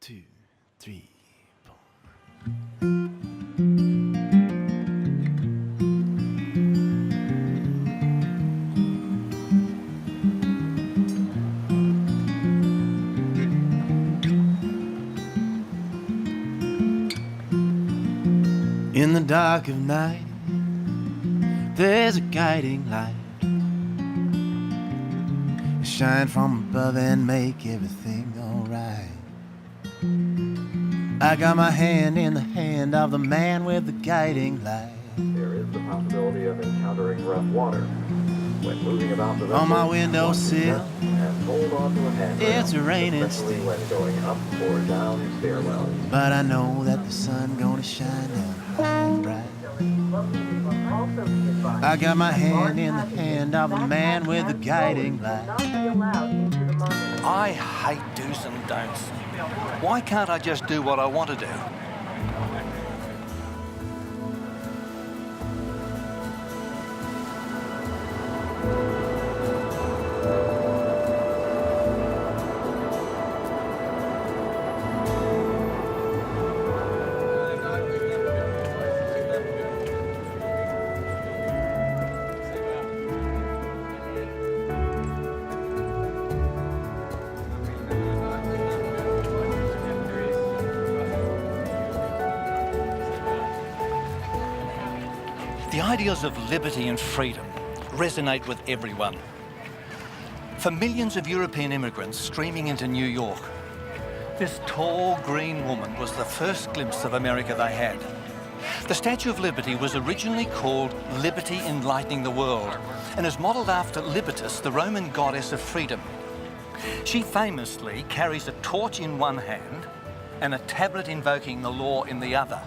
2, 3, 4. In the dark of night, there's a guiding light. It shine from above and make everything alright. I got my hand in the hand of the man with the guiding light. There is the possibility of encountering rough water. When moving about the vessel, On my windowsill, and hold on to a handrail, it's raining especially still. when going up or down stairwells. But I know that the sun gonna shine down high and bright. I got my hand in the hand of a man with a guiding light. I hate do's and don'ts. Why can't I just do what I want to do? The ideals of liberty and freedom resonate with everyone. For millions of European immigrants streaming into New York, this tall green woman was the first glimpse of America they had. The Statue of Liberty was originally called Liberty Enlightening the World and is modelled after Libertas, the Roman goddess of freedom. She famously carries a torch in one hand and a tablet invoking the law in the other.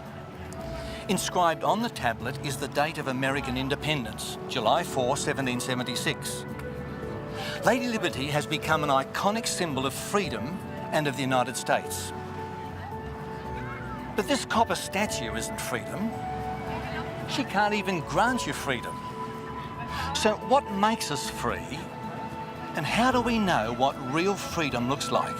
Inscribed on the tablet is the date of American independence, July 4, 1776. Lady Liberty has become an iconic symbol of freedom and of the United States. But this copper statue isn't freedom. She can't even grant you freedom. So what makes us free? And how do we know what real freedom looks like?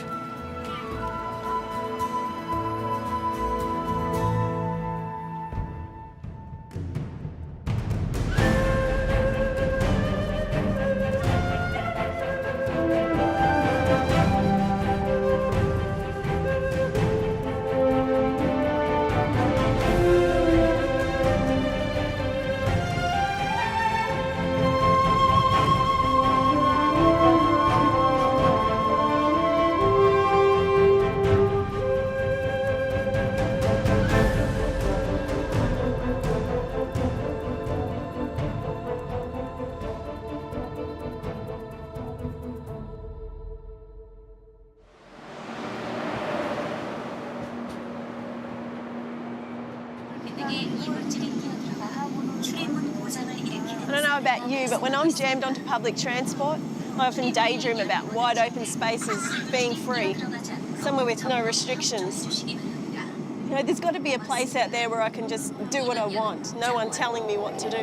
I don't know about you, but when I'm jammed onto public transport, I often daydream about wide open spaces being free, somewhere with no restrictions. You know, there's got to be a place out there where I can just do what I want, no one telling me what to do.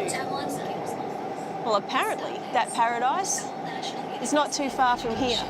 Well, apparently, that paradise is not too far from here.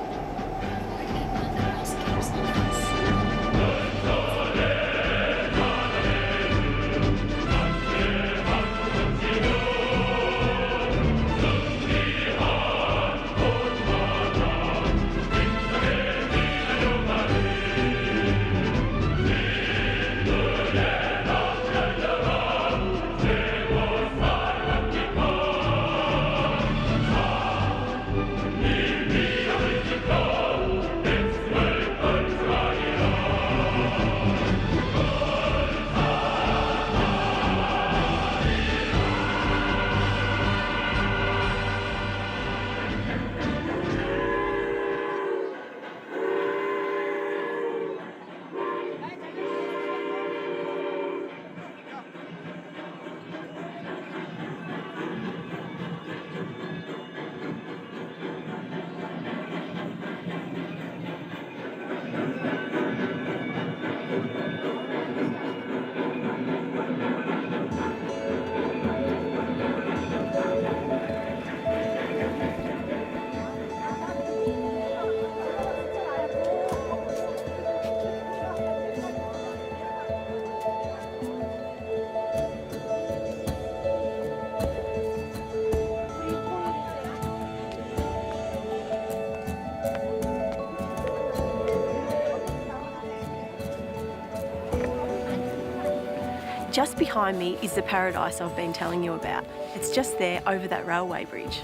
Just behind me is the paradise I've been telling you about. It's just there over that railway bridge.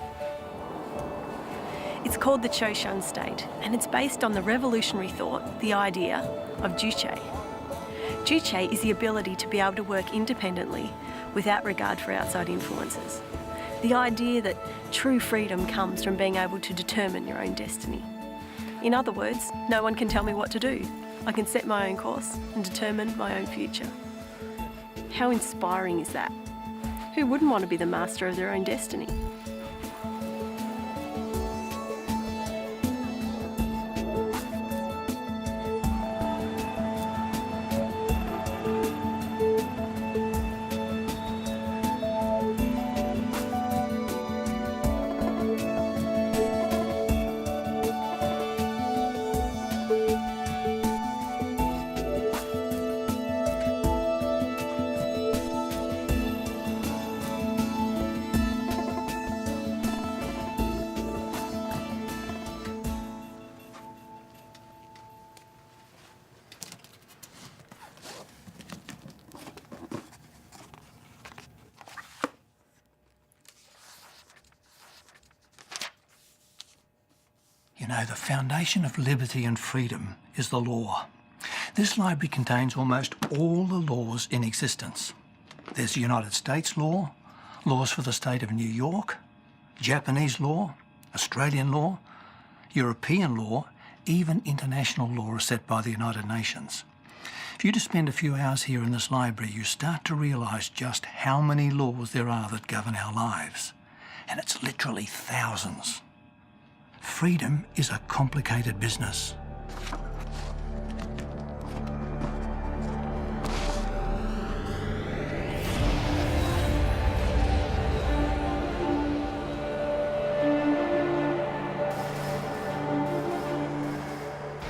It's called the Choshun State, and it's based on the revolutionary thought, the idea of Juche. Juche is the ability to be able to work independently without regard for outside influences. The idea that true freedom comes from being able to determine your own destiny. In other words, no one can tell me what to do. I can set my own course and determine my own future. How inspiring is that? Who wouldn't want to be the master of their own destiny? You know, the foundation of liberty and freedom is the law. This library contains almost all the laws in existence. There's United States law, laws for the state of New York, Japanese law, Australian law, European law, even international law is set by the United Nations. If you just spend a few hours here in this library, you start to realise just how many laws there are that govern our lives. And it's literally thousands. Freedom is a complicated business.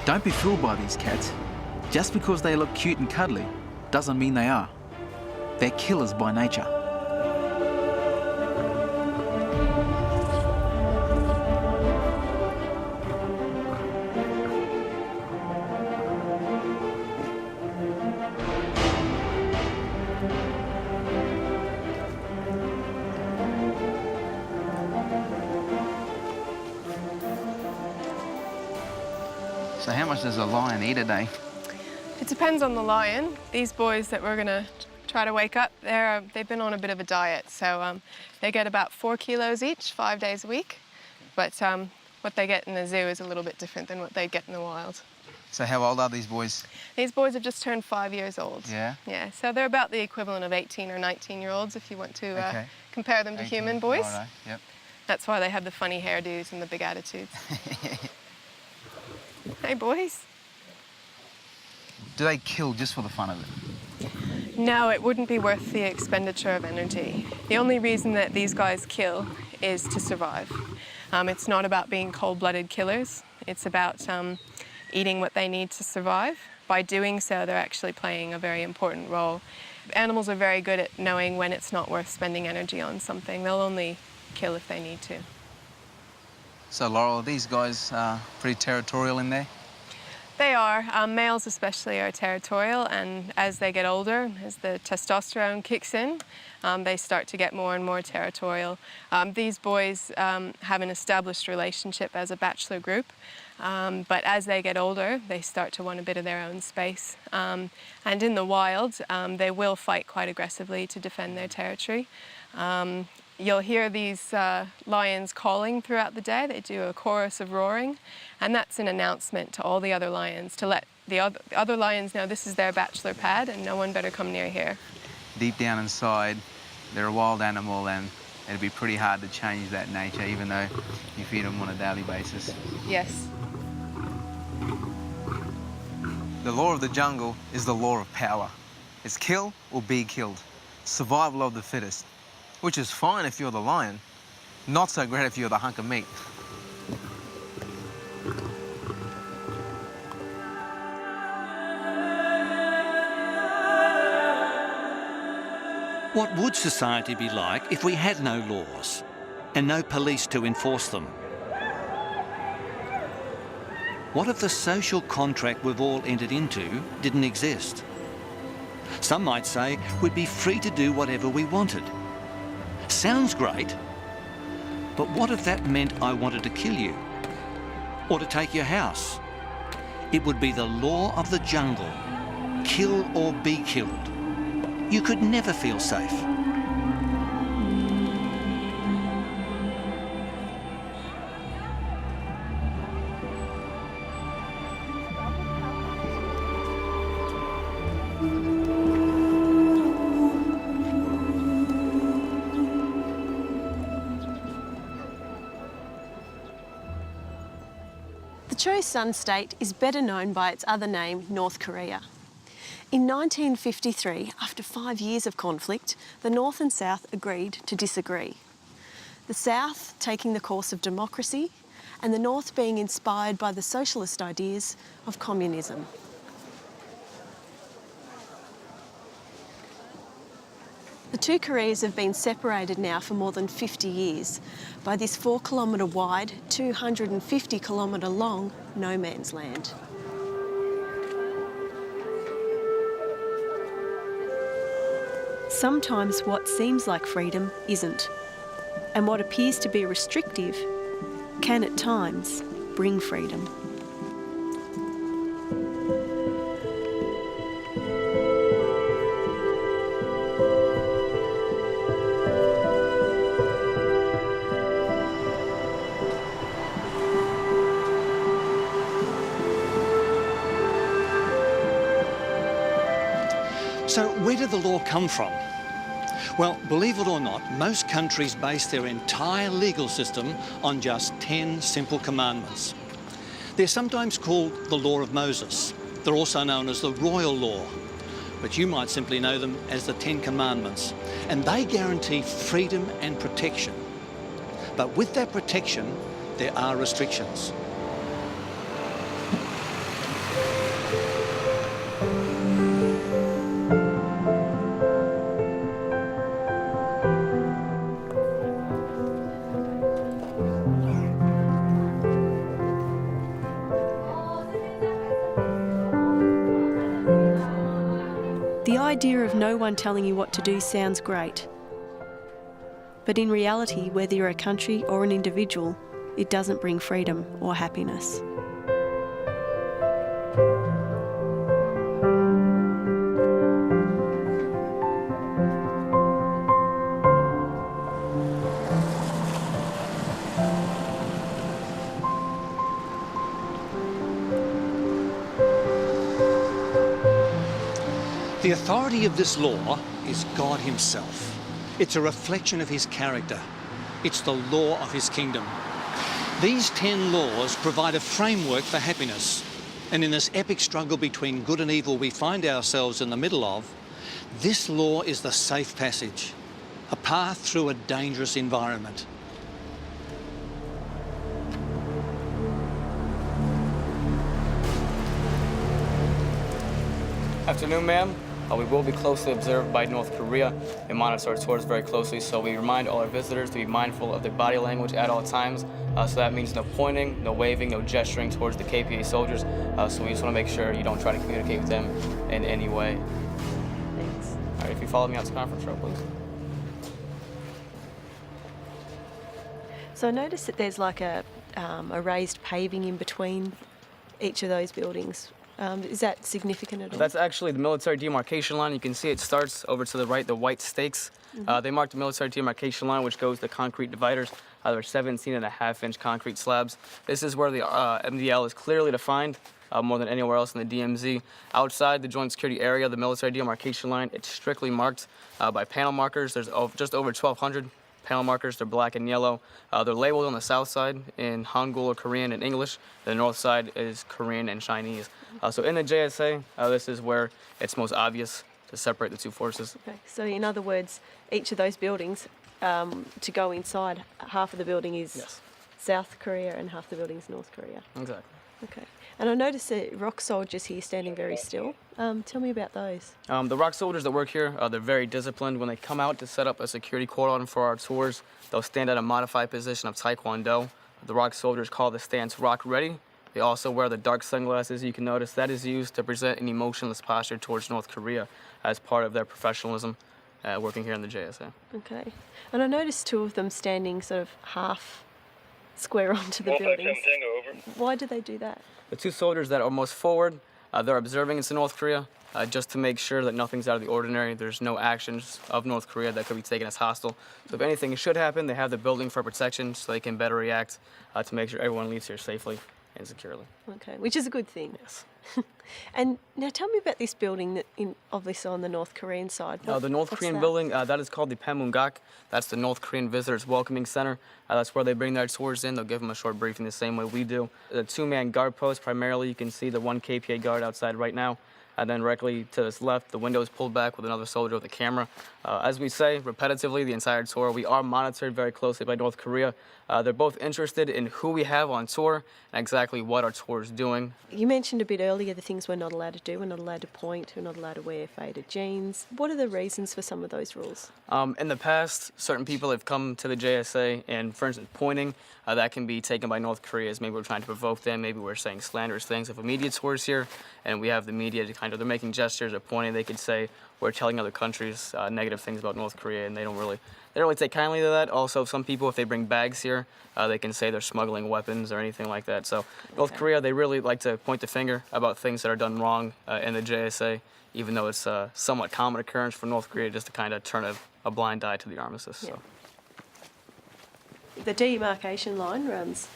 Don't be fooled by these cats. Just because they look cute and cuddly doesn't mean they are. They're killers by nature. So how much does a lion eat a day? It depends on the lion. These boys that we're gonna try to wake up, they've been on a bit of a diet, so they get about 4 kilos each, 5 days a week. But what they get in the zoo is a little bit different than what they get in the wild. So how old are these boys? These boys have just turned 5 years old. Yeah? Yeah, so they're about the equivalent of 18 or 19-year-olds if you want to Okay. compare them to 18, human boys. righto, yep. That's why they have the funny hairdos and the big attitudes. Hey, boys. Do they kill just for the fun of it? No, it wouldn't be worth the expenditure of energy. The only reason that these guys kill is to survive. It's not about being cold-blooded killers. It's about eating what they need to survive. By doing so, they're actually playing a very important role. Animals are very good at knowing when it's not worth spending energy on something. They'll only kill if they need to. So Laurel, are these guys pretty territorial in there? They are. Males especially are territorial, and as they get older, as the testosterone kicks in, they start to get more and more territorial. These boys have an established relationship as a bachelor group, but as they get older, they start to want a bit of their own space. And in the wild, they will fight quite aggressively to defend their territory. You'll hear these lions calling throughout the day. They do a chorus of roaring, and that's an announcement to all the other lions to let the other lions know this is their bachelor pad and no one better come near here. Deep down inside, they're a wild animal, and it'd be pretty hard to change that nature, even though you feed them on a daily basis. Yes. The law of the jungle is the law of power. It's kill or be killed. Survival of the fittest. Which is fine if you're the lion, not so great if you're the hunk of meat. What would society be like if we had no laws and no police to enforce them? What if the social contract we've all entered into didn't exist? Some might say we'd be free to do whatever we wanted. Sounds great, but what if that meant I wanted to kill you? Or to take your house? It would be the law of the jungle. Kill or be killed. You could never feel safe. The Chosun State is better known by its other name, North Korea. In 1953, after 5 years of conflict, the North and South agreed to disagree. The South taking the course of democracy and the North being inspired by the socialist ideas of communism. The two Koreas have been separated now for more than 50 years by this 4-kilometre wide, 250-kilometre long no man's land. Sometimes what seems like freedom isn't, and what appears to be restrictive can at times bring freedom. So where did the law come from? Well, believe it or not, most countries base their entire legal system on just 10 simple commandments. They're sometimes called the Law of Moses. They're also known as the Royal Law, but you might simply know them as the 10 Commandments. And they guarantee freedom and protection. But with that protection, there are restrictions. The idea of no one telling you what to do sounds great. But in reality, whether you're a country or an individual, it doesn't bring freedom or happiness. The authority of this law is God himself. It's a reflection of his character. It's the law of his kingdom. These 10 laws provide a framework for happiness. And in this epic struggle between good and evil we find ourselves in the middle of, this law is the safe passage, a path through a dangerous environment. Afternoon, ma'am. We will be closely observed by North Korea and monitor our tours very closely, so we remind all our visitors to be mindful of their body language at all times. So that means no pointing, no waving, no gesturing towards the KPA soldiers. So we just want to make sure you don't try to communicate with them in any way. Thanks. All right, if you follow me out to the conference room, please. So I noticed that there's like a raised paving in between each of those buildings. Is that significant at all? That's actually the military demarcation line. You can see it starts over to the right, the white stakes. They mark the military demarcation line, which goes to concrete dividers. They're 17.5-inch concrete slabs. This is where the MDL is clearly defined, more than anywhere else in the DMZ. Outside the joint security area, the military demarcation line, it's strictly marked by panel markers. There's just over 1,200 panel markers. They're black and yellow. They're labeled on the south side in Hangul or Korean and English. The north side is Korean and Chinese. So in the JSA, this is where it's most obvious to separate the two forces. Okay. So in other words, each of those buildings, to go inside, half of the building is Yes. South Korea and half the building is North Korea. Exactly. Okay. And I noticed that rock soldiers here standing very still. Tell me about those. The rock soldiers that work here, they're very disciplined. When they come out to set up a security cordon for our tours, they'll stand at a modified position of Taekwondo. The rock soldiers call the stance rock ready, They also wear the dark sunglasses. You can notice that is used to present an emotionless posture towards North Korea as part of their professionalism working here in the JSA. Okay. And I noticed two of them standing sort of half square onto the buildings. Why do they do that? The two soldiers that are most forward, they're observing into North Korea just to make sure that nothing's out of the ordinary. There's no actions of North Korea that could be taken as hostile. So if anything should happen, they have the building for protection so they can better react to make sure everyone leaves here safely and securely. Okay, which is a good thing. Yes. And now tell me about this building that obviously on the North Korean side. The North Korean building, that is called the Panmunjak. That's the North Korean Visitors Welcoming Center. That's where they bring their tours in. They'll give them a short briefing the same way we do. The two-man guard post, primarily, you can see the one KPA guard outside right now. And then directly to this left, the window is pulled back with another soldier with a camera. As we say repetitively the entire tour, we are monitored very closely by North Korea. They're both interested in who we have on tour and exactly what our tour is doing. You mentioned a bit earlier the things we're not allowed to do. We're not allowed to point. We're not allowed to wear faded jeans. What are the reasons for some of those rules? In the past, certain people have come to the JSA and, for instance, pointing, that can be taken by North Korea as maybe we're trying to provoke them, maybe we're saying slanderous things. If a media tour is here and we have the media to they're making gestures or pointing, they could say we're telling other countries negative things about North Korea, and they don't really take kindly to that. Also, some people, if they bring bags here, they can say they're smuggling weapons or anything like that. So North Korea, they really like to point the finger about things that are done wrong in the JSA, even though it's a somewhat common occurrence for North Korea just to kind of turn a blind eye to the armistice. Yeah. So. The demarcation line runs.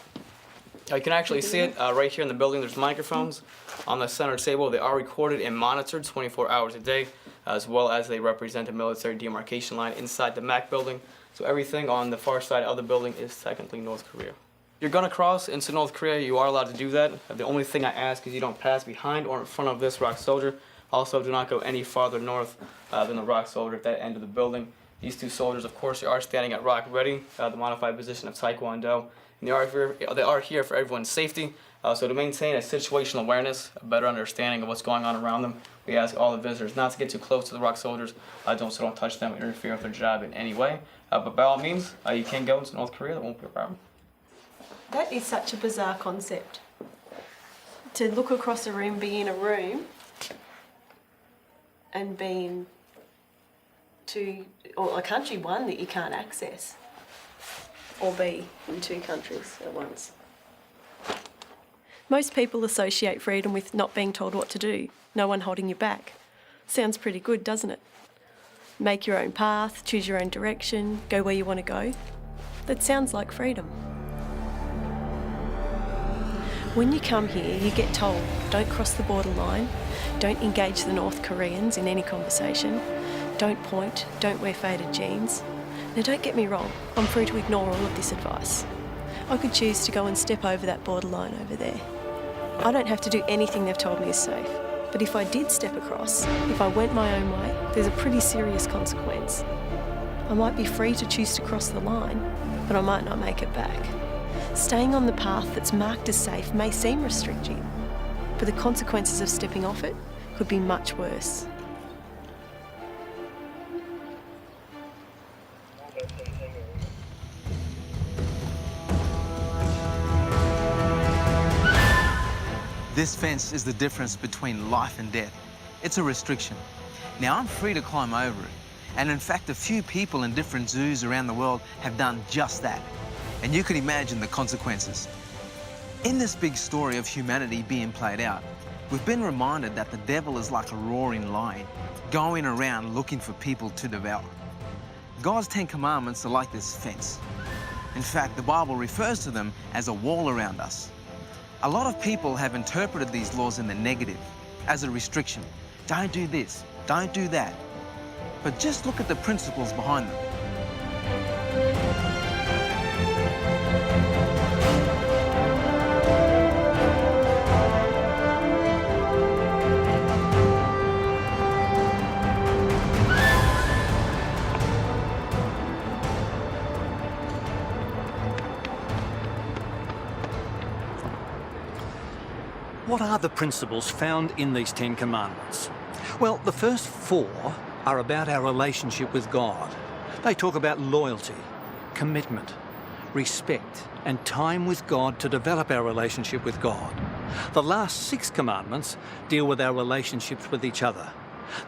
You can actually see it right here in the building. There's microphones on the center table. They are recorded and monitored 24 hours a day, as well as they represent a military demarcation line inside the MAC building. So everything on the far side of the building is technically North Korea. You're going to cross into North Korea. You are allowed to do that. The only thing I ask is you don't pass behind or in front of this ROK Soldier. Also, do not go any farther north than the ROK Soldier at that end of the building. These two soldiers, of course, they are standing at ROK Ready, the modified position of Taekwondo. And they are here for everyone's safety. So to maintain a situational awareness, a better understanding of what's going on around them, we ask all the visitors not to get too close to the ROK Soldiers. Don't touch them or interfere with their job in any way. But by all means, you can go into North Korea. That won't be a problem. That is such a bizarre concept. To look across a room, be in a room, and be in a country, one, that you can't access, or be in two countries at once. Most people associate freedom with not being told what to do, no one holding you back. Sounds pretty good, doesn't it? Make your own path, choose your own direction, go where you want to go. That sounds like freedom. When you come here, you get told, don't cross the borderline, don't engage the North Koreans in any conversation, don't point, don't wear faded jeans. Now don't get me wrong, I'm free to ignore all of this advice. I could choose to go and step over that borderline over there. I don't have to do anything they've told me is safe. But if I did step across, if I went my own way, there's a pretty serious consequence. I might be free to choose to cross the line, but I might not make it back. Staying on the path that's marked as safe may seem restrictive, but the consequences of stepping off it could be much worse. This fence is the difference between life and death. It's a restriction. Now, I'm free to climb over it. And in fact, a few people in different zoos around the world have done just that. And you can imagine the consequences. In this big story of humanity being played out, we've been reminded that the devil is like a roaring lion, going around looking for people to devour. God's 10 Commandments are like this fence. In fact, the Bible refers to them as a wall around us. A lot of people have interpreted these laws in the negative, as a restriction. Don't do this, don't do that. But just look at the principles behind them. What are the principles found in these 10 Commandments? Well, the first 4 are about our relationship with God. They talk about loyalty, commitment, respect, and time with God to develop our relationship with God. The last 6 commandments deal with our relationships with each other.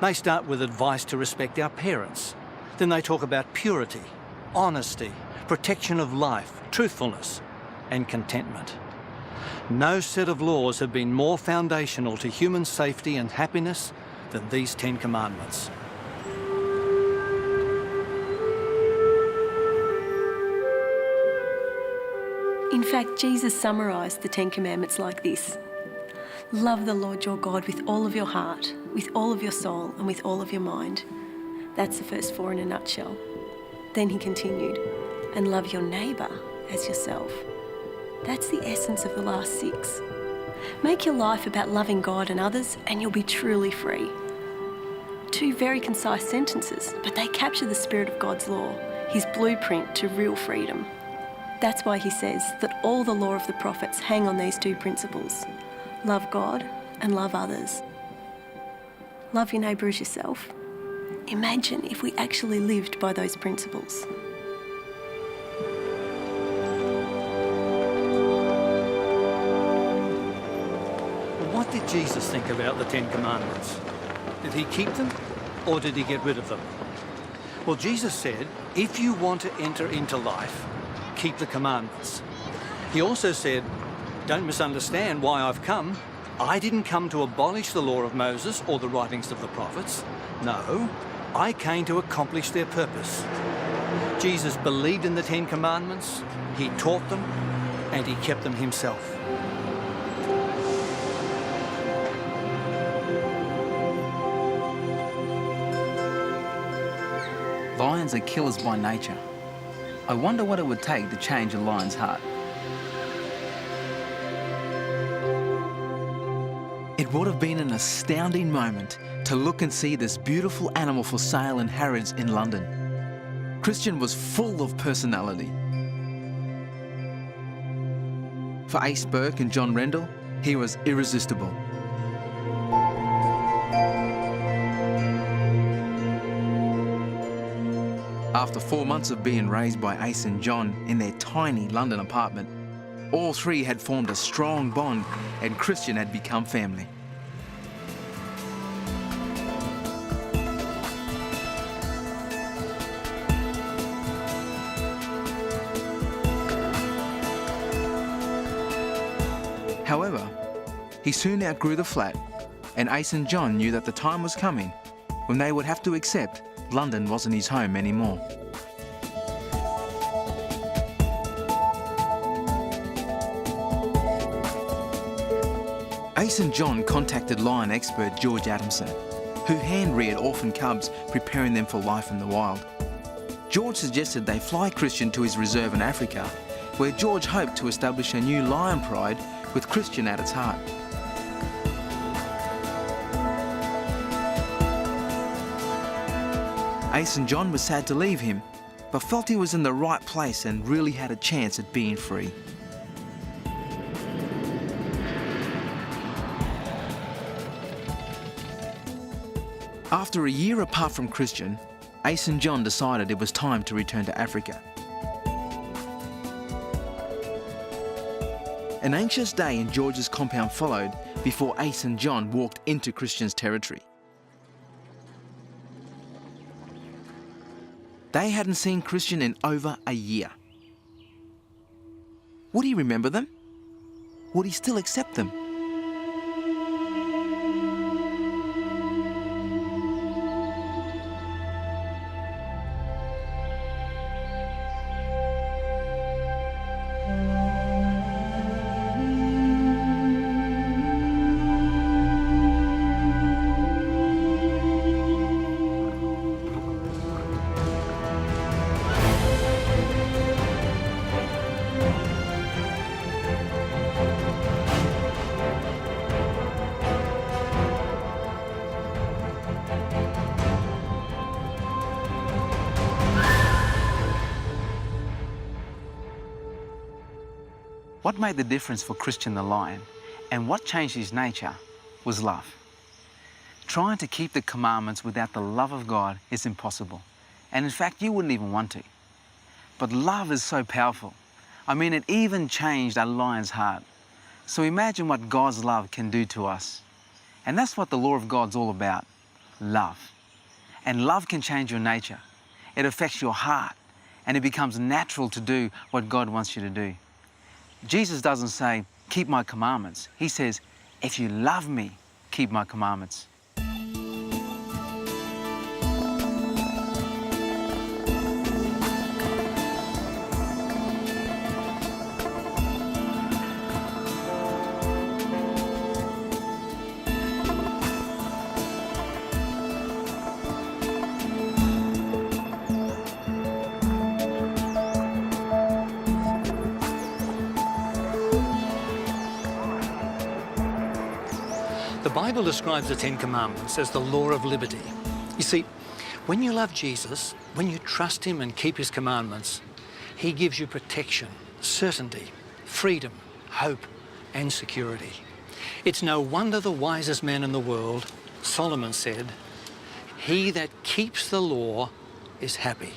They start with advice to respect our parents. Then they talk about purity, honesty, protection of life, truthfulness, and contentment. No set of laws have been more foundational to human safety and happiness than these 10 commandments. In fact, Jesus summarised the 10 Commandments like this. Love the Lord your God with all of your heart, with all of your soul, and with all of your mind. That's the first 4 in a nutshell. Then he continued, and love your neighbour as yourself. That's the essence of the last 6. Make your life about loving God and others, and you'll be truly free. 2 very concise sentences, but they capture the spirit of God's law, his blueprint to real freedom. That's why he says that all the law of the prophets hang on these 2 principles. Love God and love others. Love your neighbour as yourself. Imagine if we actually lived by those principles. What did Jesus think about the 10 commandments? Did he keep them or did he get rid of them? Well, Jesus said, if you want to enter into life, keep the commandments. He also said, don't misunderstand why I've come. I didn't come to abolish the law of Moses or the writings of the prophets. No, I came to accomplish their purpose. Jesus believed in the 10 commandments, he taught them, and he kept them himself. Lions are killers by nature. I wonder what it would take to change a lion's heart. It would have been an astounding moment to look and see this beautiful animal for sale in Harrods in London. Christian was full of personality. For Ace Burke and John Rendell, he was irresistible. After 4 months of being raised by Ace and John in their tiny London apartment, all 3 had formed a strong bond and Christian had become family. However, he soon outgrew the flat, and Ace and John knew that the time was coming when they would have to accept London wasn't his home anymore. Ace and John contacted lion expert George Adamson, who hand-reared orphan cubs, preparing them for life in the wild. George suggested they fly Christian to his reserve in Africa, where George hoped to establish a new lion pride with Christian at its heart. Ace and John were sad to leave him, but felt he was in the right place and really had a chance at being free. After a year apart from Christian, Ace and John decided it was time to return to Africa. An anxious day in George's compound followed before Ace and John walked into Christian's territory. They hadn't seen Christian in over a year. Would he remember them? Would he still accept them? What made the difference for Christian the lion and what changed his nature was love. Trying to keep the commandments without the love of God is impossible. And in fact, you wouldn't even want to. But love is so powerful. I mean, it even changed a lion's heart. So imagine what God's love can do to us. And that's what the law of God's all about, love. And love can change your nature. It affects your heart, and it becomes natural to do what God wants you to do. Jesus doesn't say, keep my commandments. He says, if you love me, keep my commandments. The Bible describes the Ten Commandments as the law of liberty. You see, when you love Jesus, when you trust him and keep his commandments, he gives you protection, certainty, freedom, hope, and security. It's no wonder the wisest man in the world, Solomon, said, "He that keeps the law is happy."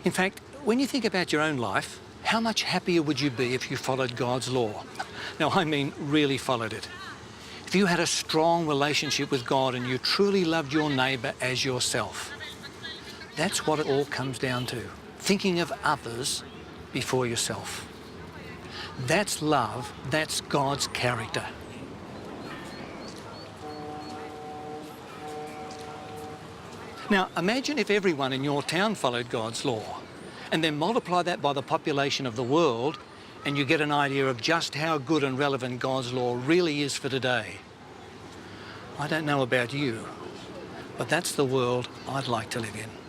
In fact, when you think about your own life, how much happier would you be if you followed God's law? Now, I mean really followed it. If you had a strong relationship with God and you truly loved your neighbour as yourself. That's what it all comes down to, thinking of others before yourself. That's love, that's God's character. Now, imagine if everyone in your town followed God's law, and then multiply that by the population of the world, and you get an idea of just how good and relevant God's law really is for today. I don't know about you, but that's the world I'd like to live in.